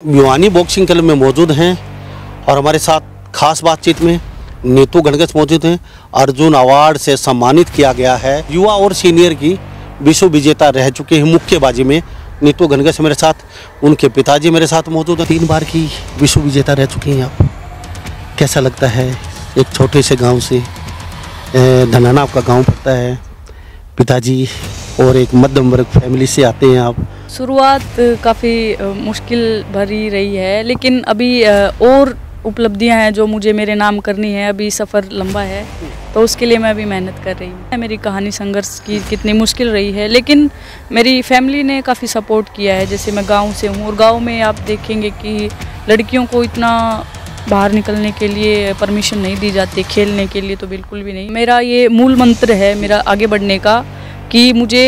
Bhiwani boxing club में मौजूद हैं और हमारे साथ खास बातचीत में नीतू गणगस मौजूद हैं। अर्जुन अवार्ड से सम्मानित किया गया है। युवा और सीनियर की विश्व विजेता रह चुके हैं मुक्केबाजी में। नीतू गणगस मेरे साथ, उनके पिताजी मेरे साथ मौजूद हैं। 3 बार की विश्व विजेता रह चुकी हैं आप। कैसा लगता है? एक छोटे से गाँव से, धनाना आपका गाँव पड़ता है, पिताजी और एक मध्यम वर्ग फैमिली से आते हैं आप। शुरुआत काफ़ी मुश्किल भरी रही है, लेकिन अभी और उपलब्धियां हैं जो मुझे मेरे नाम करनी है। अभी सफ़र लंबा है, तो उसके लिए मैं अभी मेहनत कर रही हूँ। मेरी कहानी संघर्ष की कितनी मुश्किल रही है, लेकिन मेरी फैमिली ने काफ़ी सपोर्ट किया है। जैसे मैं गांव से हूँ और गांव में आप देखेंगे कि लड़कियों को इतना बाहर निकलने के लिए परमिशन नहीं दी जाती, खेलने के लिए तो बिल्कुल भी नहीं। मेरा ये मूल मंत्र है मेरा आगे बढ़ने का कि मुझे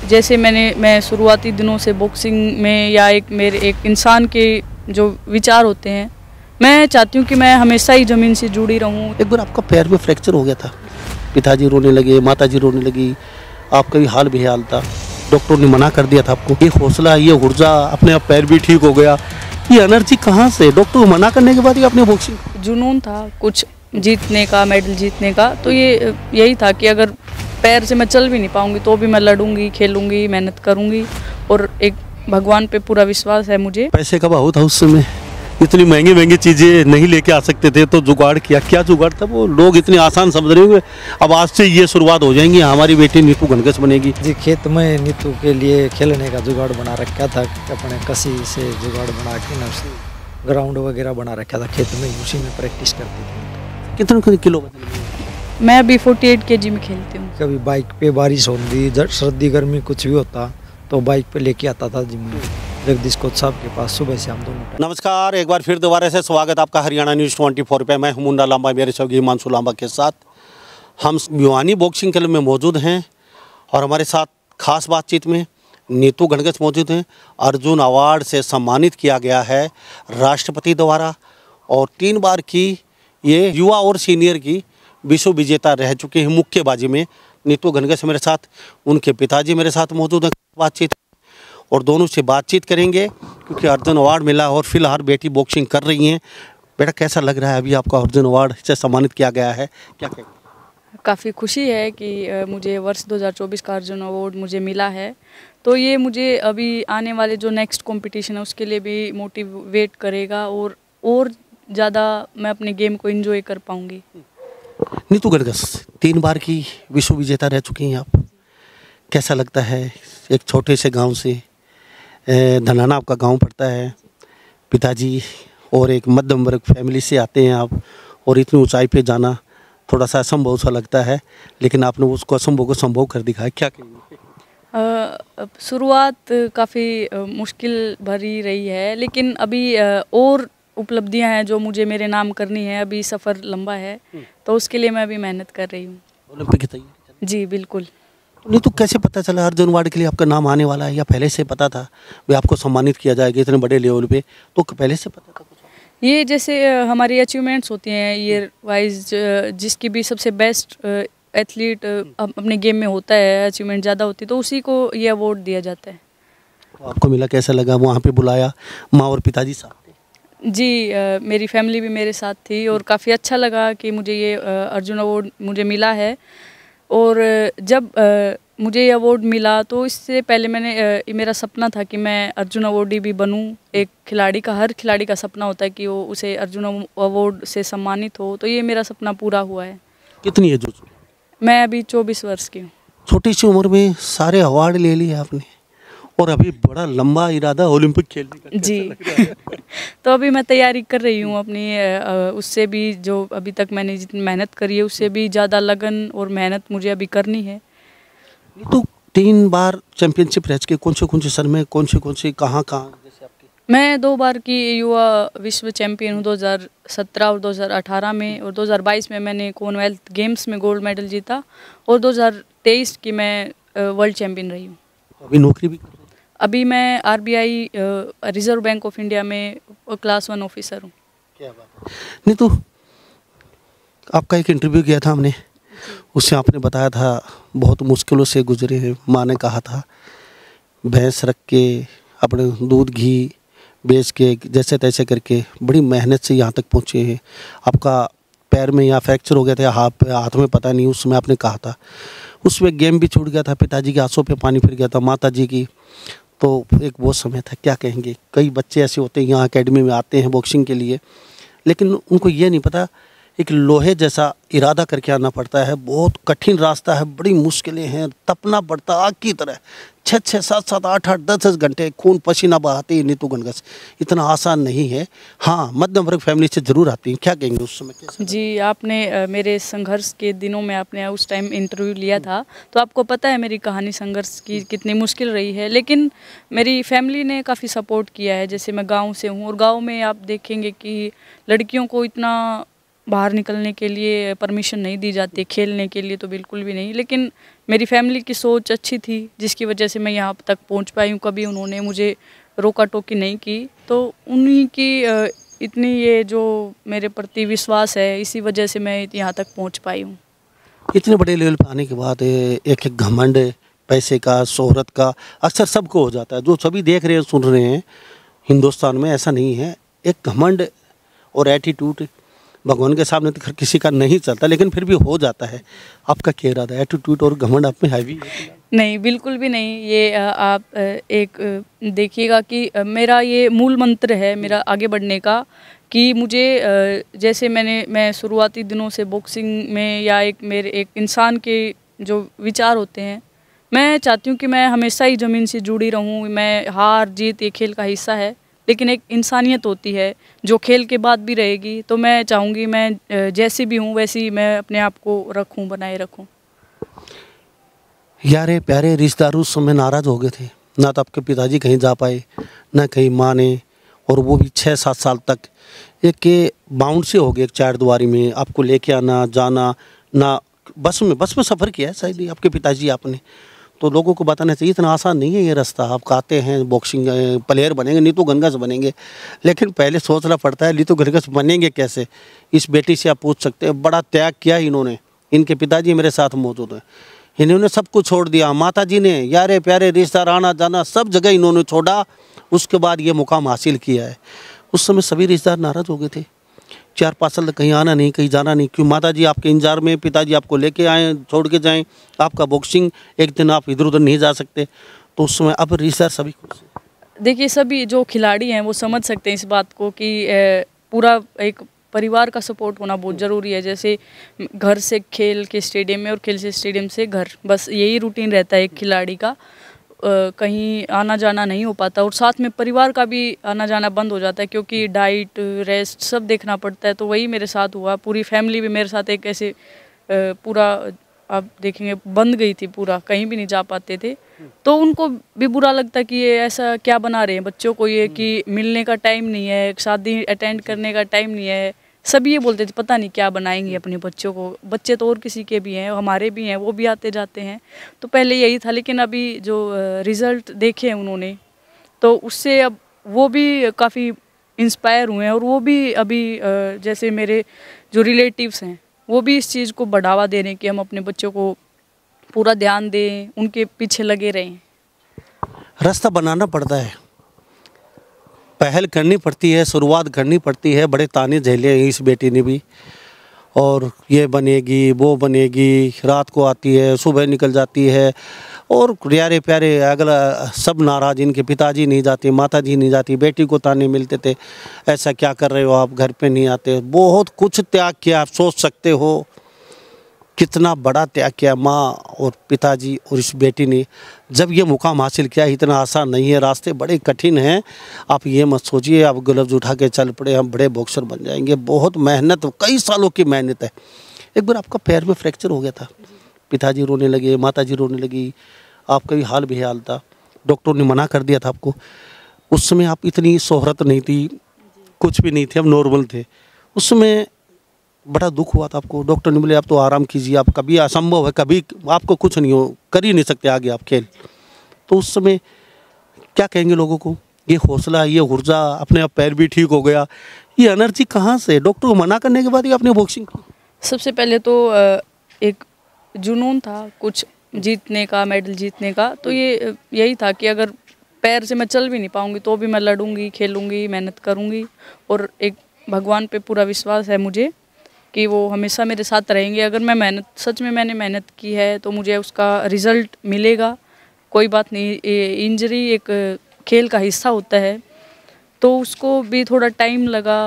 जैसे मैं शुरुआती दिनों से बॉक्सिंग में या एक इंसान के जो विचार होते हैं, मैं चाहती हूँ कि मैं हमेशा ही ज़मीन से जुड़ी रहूँ। एक बार आपका पैर में फ्रैक्चर हो गया था, पिताजी रोने लगे, माताजी रोने लगी, आपका भी हाल बेहाल था, डॉक्टर ने मना कर दिया था आपको। ये हौसला, ये ऊर्जा, अपने आप पैर भी ठीक हो गया, ये एनर्जी कहाँ से? डॉक्टर को मना करने के बाद ही आपने बॉक्सिंग? जुनून था कुछ जीतने का, मेडल जीतने का, तो ये यही था कि अगर पैर से मैं चल भी नहीं पाऊंगी तो भी मैं लड़ूंगी, खेलूंगी, मेहनत करूंगी। और एक भगवान पे पूरा विश्वास है मुझे। पैसे का बहुत था उस समय, इतनी महंगी महंगी चीज़ें नहीं लेके आ सकते थे, तो जुगाड़ किया। क्या जुगाड़ था वो? लोग इतने आसान समझ रहे होंगे। अब आज से ये शुरुआत हो जाएंगी, हमारी बेटी नीतू गणगस बनेगी जी। खेत में नीतू के लिए खेलने का जुगाड़ बना रखा था, अपने कसी से जुगाड़ बना के ना ग्राउंड वगैरह बना रखा था खेत में, उसी में प्रैक्टिस करती थी। कितने किलो वजन? मैं अभी 48 kg में खेलती हूँ। कभी बाइक पे बारिश होती, सर्दी गर्मी कुछ भी होता तो बाइक पे लेके आता था जिम में, जगदीश कोच साहब के पास सुबह से हम दोनों। नमस्कार, एक बार फिर दोबारा से स्वागत आपका हरियाणा न्यूज़ 24 पे। मैं हूं मुंडा लांबा, मेरे सहयोगी हिमांशु लांबा के साथ। हम भिवानी बॉक्सिंग क्लब में मौजूद हैं और हमारे साथ खास बातचीत में नीतू गणगस मौजूद हैं। अर्जुन अवार्ड से सम्मानित किया गया है राष्ट्रपति द्वारा और 3 बार की ये युवा और सीनियर की विश्व विजेता रह चुके हैं मुक्केबाजी में। नीतू गणगस मेरे साथ, उनके पिताजी मेरे साथ मौजूद हैं। बातचीत और दोनों से बातचीत करेंगे क्योंकि अर्जुन अवार्ड मिला और फिलहाल बेटी बॉक्सिंग कर रही हैं। बेटा, कैसा लग रहा है? अभी आपका अर्जुन अवार्ड से सम्मानित किया गया है, क्या कहें? काफ़ी खुशी है कि मुझे वर्ष 2024 का अर्जुन अवार्ड मुझे मिला है। तो ये मुझे अभी आने वाले जो नेक्स्ट कंपटीशन है उसके लिए भी मोटिवेट करेगा और ज़्यादा मैं अपने गेम को एंजॉय कर पाऊँगी। नीतू गणगस 3 बार की विश्व विजेता रह चुकी हैं आप। कैसा लगता है? एक छोटे से गांव से, धनाना आपका गांव पड़ता है, पिताजी और एक मध्यम वर्ग फैमिली से आते हैं आप, और इतनी ऊंचाई पे जाना थोड़ा सा असंभव सा लगता है, लेकिन आपने उसको असंभव को संभव कर दिखाया। क्या कहेंगे? शुरुआत काफ़ी मुश्किल भरी रही है, लेकिन अभी और उपलब्धियां हैं जो मुझे मेरे नाम करनी है। अभी सफ़र लंबा है, तो उसके लिए मैं अभी मेहनत कर रही हूँ। ओलंपिक की तैयारी? जी बिल्कुल। नीतू, कैसे पता चला अर्जुन अवार्ड के लिए आपका नाम आने वाला है, या पहले से पता था वे आपको सम्मानित किया जाएगा इतने बड़े लेवल पे? तो पहले से पता था कुछ? ये जैसे हमारी अचीवमेंट्स होती हैं ईयर वाइज, जिसकी भी सबसे बेस्ट एथलीट अपने गेम में होता है, अचीवमेंट ज़्यादा होती है, तो उसी को ये अवार्ड दिया जाता है। तो आपको मिला, कैसा लगा? वहाँ पे बुलाया, माँ और पिताजी साथ थे? जी, मेरी फैमिली भी मेरे साथ थी और काफ़ी अच्छा लगा कि मुझे ये अर्जुन अवार्ड मुझे मिला है। और जब मुझे ये अवार्ड मिला तो इससे पहले मेरा सपना था कि मैं अर्जुन अवार्डी भी बनूं। एक खिलाड़ी का, हर खिलाड़ी का सपना होता है कि वो उसे अर्जुन अवार्ड से सम्मानित हो, तो ये मेरा सपना पूरा हुआ है। कितनी एज हो? मैं अभी 24 वर्ष की हूँ। छोटी सी उम्र में सारे अवार्ड ले लिए आपने, और अभी बड़ा लंबा इरादा ओलंपिक खेलने का। जी तो अभी मैं तैयारी कर रही हूँ अपनी, उससे भी जो अभी तक मैंने जितनी मेहनत करी है उससे भी ज़्यादा लगन और मेहनत मुझे अभी करनी है। तो 3 बार चैंपियनशिप रह के कौन से सन में, कौन से कहाँ जैसे आपकी? मैं 2 बार की युवा विश्व चैंपियन हूँ, 2017 और 2018 में, और 2022 में मैंने कॉमनवेल्थ गेम्स में गोल्ड मेडल जीता, और 2023 की मैं वर्ल्ड चैंपियन रही हूँ। अभी नौकरी भी? अभी मैं RBI reserve bank of India में क्लास 1 ऑफिसर हूँ। क्या बात है। नहीं तो आपका एक इंटरव्यू किया था हमने, उससे आपने बताया था बहुत मुश्किलों से गुजरे हैं। माँ ने कहा था भैंस रख के अपने दूध घी बेच के जैसे तैसे करके बड़ी मेहनत से यहाँ तक पहुँचे हैं। आपका पैर में यहाँ फ्रैक्चर हो गया था, हाथ में पता नहीं, उस समय आपने कहा था। उसमें गेम भी छूट गया था, पिताजी के आंसुओं पे पानी फिर गया था, माता जी की, तो एक वो समय था। क्या कहेंगे, कई बच्चे ऐसे होते हैं यहाँ एकेडमी में आते हैं बॉक्सिंग के लिए, लेकिन उनको ये नहीं पता एक लोहे जैसा इरादा करके आना पड़ता है। बहुत कठिन रास्ता है, बड़ी मुश्किलें हैं, तपना पड़ता आग की तरह, 6-6, 7-7, 8-8, 10-10 घंटे खून पसीना बहाते ही नीतू गणगस, इतना आसान नहीं है। हाँ, मध्यम वर्ग फैमिली से ज़रूर आती हैं। क्या कहेंगे उस समय कैसे? जी, आपने मेरे संघर्ष के दिनों में आपने उस टाइम इंटरव्यू लिया था, तो आपको पता है मेरी कहानी संघर्ष की कितनी मुश्किल रही है। लेकिन मेरी फैमिली ने काफ़ी सपोर्ट किया है। जैसे मैं गांव से हूँ और गांव में आप देखेंगे कि लड़कियों को इतना बाहर निकलने के लिए परमिशन नहीं दी जाती, खेलने के लिए तो बिल्कुल भी नहीं। लेकिन मेरी फैमिली की सोच अच्छी थी, जिसकी वजह से मैं यहाँ तक पहुँच पाई हूँ। कभी उन्होंने मुझे रोका टोकी नहीं की, तो उन्हीं की इतनी ये जो मेरे प्रति विश्वास है, इसी वजह से मैं यहाँ तक पहुँच पाई हूँ। इतने बड़े लेवल पर आने के बाद एक एक घमंड पैसे का, शोहरत का अक्सर सबको हो जाता है। जो सभी देख रहे हैं, सुन रहे हैं हिंदुस्तान में, ऐसा नहीं है। एक घमंड और एटीट्यूड भगवान के सामने तो किसी का नहीं चलता, लेकिन फिर भी हो जाता है। आपका क्या इरादा है? एटीट्यूड और घमंड आप में हैवी है? नहीं, बिल्कुल भी नहीं। ये आप एक देखिएगा कि मेरा ये मूल मंत्र है मेरा आगे बढ़ने का, कि मुझे जैसे मैं शुरुआती दिनों से बॉक्सिंग में, या मेरे एक इंसान के जो विचार होते हैं, मैं चाहती हूँ कि मैं हमेशा ही ज़मीन से जुड़ी रहूँ। मैं हार जीत ये खेल का हिस्सा है, लेकिन एक इंसानियत होती है जो खेल के बाद भी रहेगी। तो मैं चाहूँगी मैं जैसी भी हूँ वैसी मैं अपने आप को रखूँ, बनाए रखूँ। यारे प्यारे रिश्तेदार उस समय नाराज़ हो गए थे, ना तो आपके पिताजी कहीं जा पाए, ना कहीं माँ ने, और वो भी 6-7 साल तक एक बाउंड से हो गए, एक चार दीवारी में आपको लेके आना जाना। ना बस में सफ़र किया है शायद ही आपके पिताजी आपने, तो लोगों को बताना चाहिए इतना आसान नहीं है ये रास्ता। आप आते हैं बॉक्सिंग प्लेयर बनेंगे, नीतू गणगस बनेंगे, लेकिन पहले सोचना पड़ता है नीतू गणगस बनेंगे कैसे। इस बेटी से आप पूछ सकते हैं, बड़ा त्याग किया इन्होंने। इनके पिताजी मेरे साथ मौजूद हैं, इन्होंने सब कुछ छोड़ दिया। माता जी ने यारे प्यारे रिश्तेदार आना जाना सब जगह इन्होंने छोड़ा, उसके बाद ये मुकाम हासिल किया है। उस समय सभी रिश्तेदार नाराज़ हो गए थे, 4-5 साल तक कहीं आना नहीं, कहीं जाना नहीं। क्यों? माता जी आपके इंतजार में, पिताजी आपको लेके आए, छोड़ के जाएं, आपका बॉक्सिंग एक दिन आप इधर उधर नहीं जा सकते। तो उस समय अब रिश्तेदार सभी खुश हैं। देखिए, सभी जो खिलाड़ी हैं वो समझ सकते हैं इस बात को कि पूरा एक परिवार का सपोर्ट होना बहुत ज़रूरी है। जैसे घर से खेल के स्टेडियम में और खेल से स्टेडियम से घर, बस यही रूटीन रहता है एक खिलाड़ी का। कहीं आना जाना नहीं हो पाता, और साथ में परिवार का भी आना जाना बंद हो जाता है, क्योंकि डाइट रेस्ट सब देखना पड़ता है। तो वही मेरे साथ हुआ। पूरी फैमिली भी मेरे साथ एक ऐसे पूरा आप देखेंगे बंद गई थी, पूरा कहीं भी नहीं जा पाते थे। तो उनको भी बुरा लगता कि ये ऐसा क्या बना रहे हैं बच्चों को, ये कि मिलने का टाइम नहीं है, शादी अटेंड करने का टाइम नहीं है। सब ये बोलते थे पता नहीं क्या बनाएंगे अपने बच्चों को। बच्चे तो और किसी के भी हैं, हमारे भी हैं, वो भी आते जाते हैं। तो पहले यही था, लेकिन अभी जो रिज़ल्ट देखे हैं उन्होंने, तो उससे अब वो भी काफ़ी इंस्पायर हुए हैं। और वो भी अभी जैसे मेरे जो रिलेटिव्स हैं वो भी इस चीज़ को बढ़ावा दे रहे हैं कि हम अपने बच्चों को पूरा ध्यान दें, उनके पीछे लगे रहें। रास्ता बनाना पड़ता है, पहल करनी पड़ती है, शुरुआत करनी पड़ती है। बड़े ताने झेले हैं इस बेटी ने भी, और ये बनेगी वो बनेगी, रात को आती है सुबह निकल जाती है, और प्यारे प्यारे अगला सब नाराज़। इनके पिताजी नहीं जाते, माता जी नहीं जाती, बेटी को ताने मिलते थे, ऐसा क्या कर रहे हो आप, घर पे नहीं आते। बहुत कुछ त्याग किया, आप सोच सकते हो कितना बड़ा त्याग किया माँ और पिताजी और इस बेटी ने। जब ये मुकाम हासिल किया, इतना आसान नहीं है, रास्ते बड़े कठिन हैं। आप ये मत सोचिए आप ग्लव्स उठा के चल पड़े हम बड़े बॉक्सर बन जाएंगे। बहुत मेहनत, कई सालों की मेहनत है। एक बार आपका पैर में फ्रैक्चर हो गया था, पिताजी रोने लगे, माताजी रोने लगी, आपका भी हाल बेहाल था, डॉक्टर ने मना कर दिया था आपको। उस समय आप इतनी शोहरत नहीं थी, कुछ भी नहीं थे, आप नॉर्मल थे। उस समय बड़ा दुख हुआ था आपको, डॉक्टर ने बोले आप तो आराम कीजिए, आप कभी असंभव है, कभी आपको कुछ नहीं हो, कर ही नहीं सकते आगे आप खेल। तो उस समय क्या कहेंगे लोगों को? ये हौसला, ये ऊर्जा, अपने आप पैर भी ठीक हो गया, ये एनर्जी कहाँ से? डॉक्टर को मना करने के बाद ही आपने बॉक्सिंग की? सबसे पहले तो एक जुनून था कुछ जीतने का, मेडल जीतने का। तो ये यही था कि अगर पैर से मैं चल भी नहीं पाऊंगी तो भी मैं लड़ूंगी, खेलूंगी, मेहनत करूंगी। और एक भगवान पे पूरा विश्वास है मुझे कि वो हमेशा मेरे साथ रहेंगे। अगर मैं सच में मैंने मेहनत की है तो मुझे उसका रिजल्ट मिलेगा। कोई बात नहीं, इंजरी एक खेल का हिस्सा होता है, तो उसको भी थोड़ा टाइम लगा।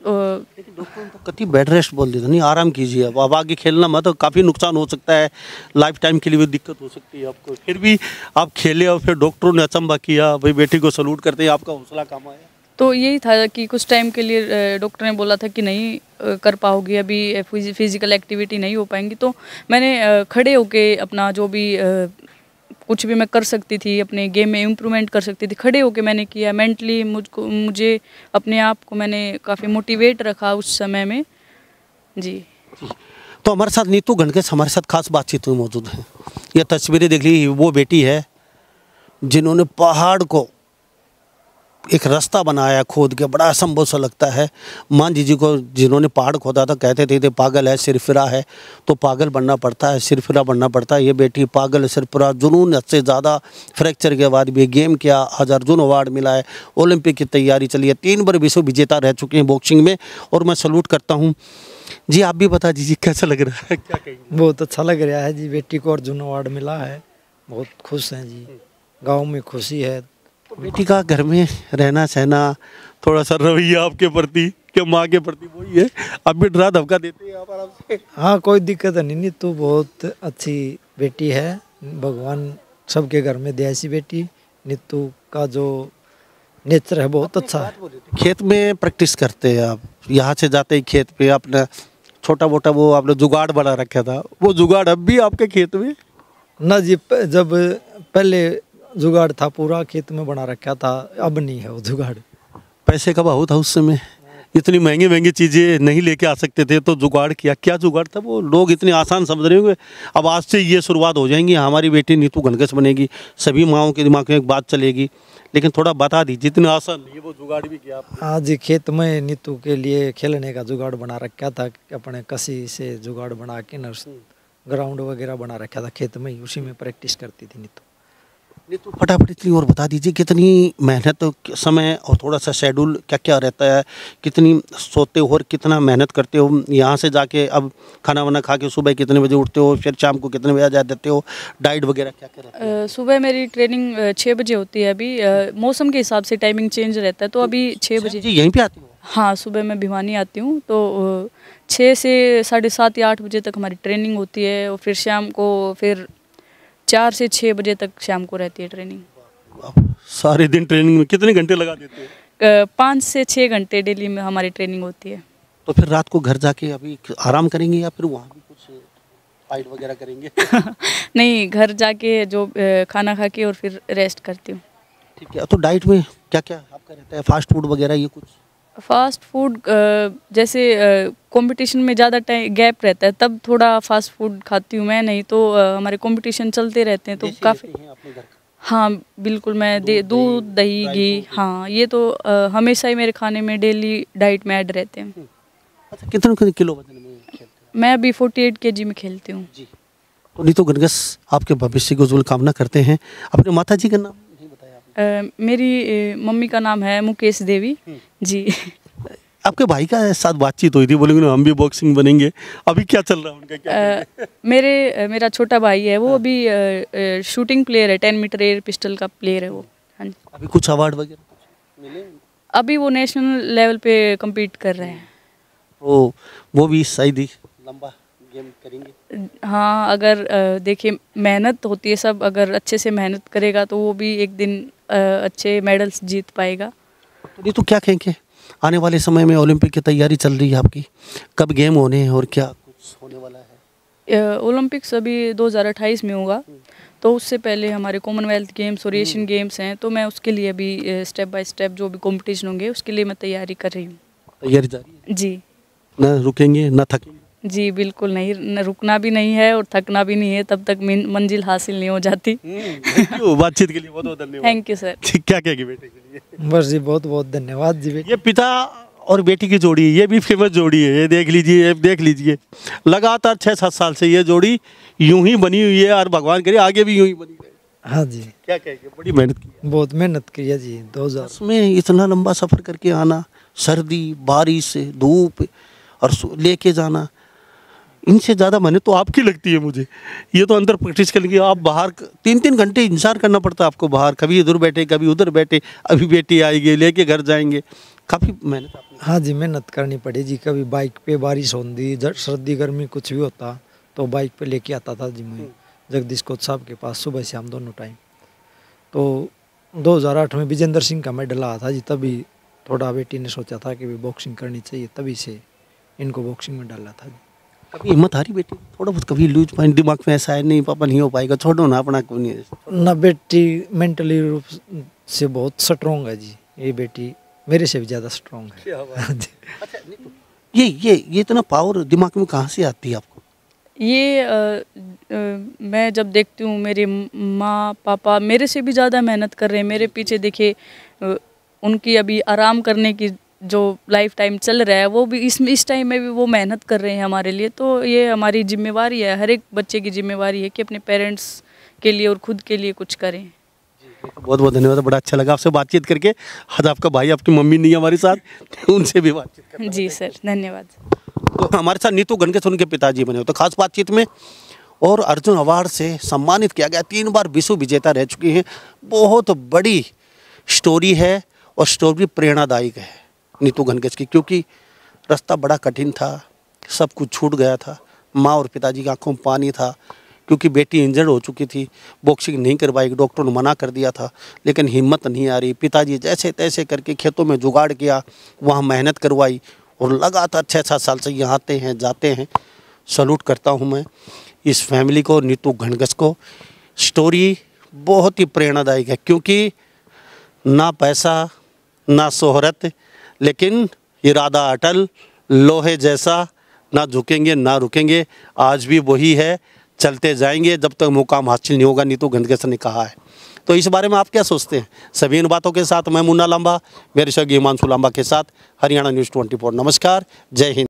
लेकिन डॉक्टर ने तो कति बेड रेस्ट बोल दिया, नहीं आराम कीजिए, अब आगे खेलना मत, तो काफ़ी नुकसान हो सकता है, लाइफ टाइम के लिए भी दिक्कत हो सकती है आपको। फिर भी आप खेले और फिर डॉक्टरों ने अचंबा किया, भाई बेटी को सलूट करते हैं, आपका हौसला काम आया। तो यही था कि कुछ टाइम के लिए डॉक्टर ने बोला था कि नहीं कर पाओगी, अभी फिजिकल एक्टिविटी नहीं हो पाएंगी। तो मैंने खड़े होके अपना जो भी कुछ भी मैं कर सकती थी, अपने गेम में इम्प्रूवमेंट कर सकती थी, खड़े होके मैंने किया। मेंटली मुझे अपने आप को मैंने काफ़ी मोटिवेट रखा उस समय में जी। तो हमारे साथ नीतू गणकेश हमारे साथ खास बातचीत में मौजूद हैं। यह तस्वीरें देख ली, वो बेटी है जिन्होंने पहाड़ को एक रास्ता बनाया खोद के, बड़ा असंभव सा लगता है। मान जी को जिन्होंने पहाड़ खोदा था कहते थे पागल है, सिरफिरा है, तो पागल बनना पड़ता है, सिरफिरा बनना पड़ता है। ये बेटी पागल है, सिरफिरा, जुनून से ज़्यादा। फ्रैक्चर के बाद भी गेम किया, आज अर्जुन अवार्ड मिला है, ओलंपिक की तैयारी चली है, 3 बार विश्व विजेता रह चुके हैं बॉक्सिंग में, और मैं सलूट करता हूँ जी। आप भी बता दीजिए कैसा लग रहा है, क्या कहेंगे? बहुत अच्छा लग रहा है जी, बेटी को अर्जुन अवार्ड मिला है, बहुत खुश हैं जी, गाँव में खुशी है। बेटी का घर में रहना सहना, थोड़ा सा रवैया आपके प्रति, क्या माँ के प्रति वही है, आप भी डरा धमका देते हैं आप आराम से? हाँ, कोई दिक्कत नहीं, नीतू बहुत अच्छी बेटी है, भगवान सबके घर में दे ऐसी बेटी। नीतू का जो नेचर है बहुत अच्छा है। खेत में प्रैक्टिस करते हैं आप, यहाँ से जाते ही खेत पे आपने छोटा मोटा वो आपने जुगाड़ बना रखा था, वो जुगाड़ अब भी आपके खेत में? ना जी, जब पहले जुगाड़ था पूरा खेत में बना रखा था, अब नहीं है वो जुगाड़। पैसे का भाव था उस समय, इतनी महंगी महंगी चीज़ें नहीं लेके आ सकते थे, तो जुगाड़ किया। क्या जुगाड़ था वो? लोग इतने आसान समझ रहे होंगे, अब आज से ये शुरुआत हो जाएंगी, हमारी बेटी नीतू गणकेश बनेगी, सभी माओं के दिमाग में एक बात चलेगी। लेकिन थोड़ा बता दीजिए, इतना आसान नहीं है, वो जुगाड़ भी किया आपने? हाँ जी, खेत में नीतू के लिए खेलने का जुगाड़ बना रखा था, अपने कसी से जुगाड़ बना के ना ग्राउंड वगैरह बना रखा था खेत में, उसी में प्रैक्टिस करती थी नीतू। तो फटाफट इतनी और बता दीजिए, कितनी मेहनत, समय और थोड़ा सा शेड्यूल क्या क्या रहता है, कितनी सोते हो और कितना मेहनत करते हो? यहाँ से जाके अब खाना वाना खा के सुबह कितने बजे उठते हो, फिर शाम को कितने बजे आ जाते हो, डाइट वगैरह क्या क्या रहता है? सुबह मेरी ट्रेनिंग 6 बजे होती है। अभी मौसम के हिसाब से टाइमिंग चेंज रहता है, तो अभी 6 बजे जी यहीं पे आती हो? हाँ, सुबह मैं भिवानी आती हूँ, तो 6 से 7:30 या 8 बजे तक हमारी ट्रेनिंग होती है, और फिर शाम को फिर 4 से 6 बजे तक शाम को रहती है ट्रेनिंग। सारे दिन ट्रेनिंग में कितने घंटे लगा देते हो? 5 से 6 घंटे डेली में हमारी ट्रेनिंग होती है। तो फिर रात को घर जाके अभी आराम करेंगे या फिर वहाँ भी कुछ फाइट वगैरह करेंगे? नहीं, घर जाके जो खाना खा के और फिर रेस्ट करती हूँ। ठीक है। तो डाइट में क्या क्या आपका रहता है, फास्ट फूड वगैरह ये कुछ? फास्ट फूड जैसे कंपटीशन में ज़्यादा टाइम गैप रहता है तब थोड़ा फास्ट फूड खाती हूँ मैं, नहीं तो हमारे कंपटीशन चलते रहते हैं तो काफ़ी। हाँ बिल्कुल, मैं दूध दही घी, हाँ ये तो हमेशा ही मेरे खाने में डेली डाइट में ऐड रहते हैं। अच्छा, कितने किलो वजन में खेलते हैं? मैं अभी 48 kg में खेलती हूँ जी। तो नीतू गणकेश आपके भविष्य की उज्जवल कामना करते हैं। अपने माता जी का नाम नहीं बताया आपने? मेरी मम्मी का नाम है मुकेश देवी जी। आपके भाई का साथ बातचीत हुई थी, बोलेंगे ना हम भी बॉक्सिंग बनेंगे, अभी क्या चल रहा है उनका, क्या? मेरा छोटा भाई है, वो अभी शूटिंग प्लेयर है, 10 मीटर एयर पिस्टल का प्लेयर है वो। हाँ जी। अभी कुछ अवार्ड वगैरह मिले? अभी वो नेशनल लेवल पे compete कर रहे हैं। वो भी शायद ही लंबा गेम करेंगे? हाँ, अगर देखिए मेहनत होती है, सब अगर अच्छे से मेहनत करेगा तो वो भी एक दिन अच्छे मेडल्स जीत पाएगा। तो ये तो क्या कहेंगे, आने वाले समय में ओलंपिक की तैयारी चल रही है आपकी, कब गेम होने हैं और क्या कुछ होने वाला है? ओलंपिक्स अभी 2028 में होगा, तो उससे पहले हमारे कॉमनवेल्थ गेम्स और एशियन गेम्स हैं, तो मैं उसके लिए अभी स्टेप बाय स्टेप जो भी कंपटीशन होंगे उसके लिए मैं तैयारी कर रही हूँ। तैयारी जारी है? जी। ना रुकेंगे ना थकेंगे? जी बिल्कुल नहीं, न रुकना भी नहीं है और थकना भी नहीं है, तब तक मंजिल हासिल नहीं हो जाती। बातचीत के लिए बहुत बहुत धन्यवाद। Thank you sir. क्या कहेंगे बेटे के लिए? बस जी, बहुत बहुत धन्यवाद जी। ये पिता और बेटी की जोड़ी, ये भी फेमस जोड़ी है, ये देख लीजिए, ये देख लीजिए, लगातार 6-7 साल से ये जोड़ी यूं ही बनी हुई है, और भगवान करे आगे भी यूं ही बनी रहे। हाँ जी, क्या कहेंगे, बड़ी मेहनत की है। बहुत मेहनत की है जी। 2000 उसमें इतना लंबा सफ़र करके आना, सर्दी बारिश धूप और लेके जाना, इनसे ज़्यादा मेहनत तो आपकी लगती है मुझे। ये तो अंदर प्रैक्टिस करने की, आप बाहर 3-3 घंटे इंतजार करना पड़ता है आपको बाहर, कभी इधर बैठे कभी उधर बैठे, अभी बेटी आएगी लेके घर जाएंगे, काफ़ी मेहनत आपने। हाँ जी, मेहनत करनी पड़ी जी। कभी बाइक पे बारिश होती, सर्दी गर्मी कुछ भी होता तो बाइक पे लेके आता था जी मैं जगदीश कोच साहब के पास, सुबह शाम दोनों टाइम। तो 2008 में विजेंद्र सिंह का मेडल आया था जी, तभी थोड़ा बेटी ने सोचा था कि भी बॉक्सिंग करनी चाहिए, तभी से इनको बॉक्सिंग में डाला था जी। कभी हिम्मत हारी बेटी, थोड़ा बहुत कभी लूज पॉइंट दिमाग में ऐसा है नहीं पापा नहीं हो पाएगा, छोड़ो ना अपना, क्यों नहीं है? ना बेटी मेंटली रूप से बहुत स्ट्रॉन्ग है जी, ये बेटी मेरे से भी ज़्यादा स्ट्रॉन्ग है। हाँ जी। अच्छा, ये इतना पावर दिमाग में कहाँ से आती है आपको? ये मैं जब देखती हूँ मेरे माँ पापा मेरे से भी ज़्यादा मेहनत कर रहे हैं, मेरे पीछे देखिए उनकी अभी आराम करने की जो लाइफ टाइम चल रहा है वो भी इस टाइम में भी वो मेहनत कर रहे हैं हमारे लिए। तो ये हमारी जिम्मेवारी है, हर एक बच्चे की जिम्मेवारी है कि अपने पेरेंट्स के लिए और खुद के लिए कुछ करें। बहुत बहुत धन्यवाद, बड़ा अच्छा लगा आपसे बातचीत करके। आज आपका भाई आपकी मम्मी नहीं है हमारे साथ, उनसे भी बातचीत करना। जी सर, धन्यवाद। तो हमारे साथ नीतू गणकेश उनके पिताजी बने हो, तो खास बातचीत में और अर्जुन अवार्ड से सम्मानित किया गया, 3 बार विश्व विजेता रह चुकी हैं। बहुत बड़ी स्टोरी है और स्टोरी प्रेरणादायक है नीतू गणकेश की, क्योंकि रास्ता बड़ा कठिन था, सब कुछ छूट गया था, माँ और पिताजी की आंखों में पानी था, क्योंकि बेटी इंजर्ड हो चुकी थी, बॉक्सिंग नहीं करवाई, डॉक्टर ने मना कर दिया था, लेकिन हिम्मत नहीं आ रही। पिताजी जैसे तैसे करके खेतों में जुगाड़ किया, वहाँ मेहनत करवाई और लगातार 6-7 साल से यहाँ आते हैं जाते हैं। सैल्यूट करता हूँ मैं इस फैमिली को, नीतू गणकेश को। स्टोरी बहुत ही प्रेरणादायक है, क्योंकि ना पैसा ना शोहरत, लेकिन इरादा अटल, लोहे जैसा, ना झुकेंगे ना रुकेंगे, आज भी वही है, चलते जाएंगे जब तक मुकाम हासिल नहीं होगा, नीतू गणकेश ने कहा है। तो इस बारे में आप क्या सोचते हैं? सभी इन बातों के साथ मैं मुन्ना लांबा, मेरे सहयोगी हिमांशु लांबा के साथ हरियाणा न्यूज़ 24। नमस्कार, जय हिंद।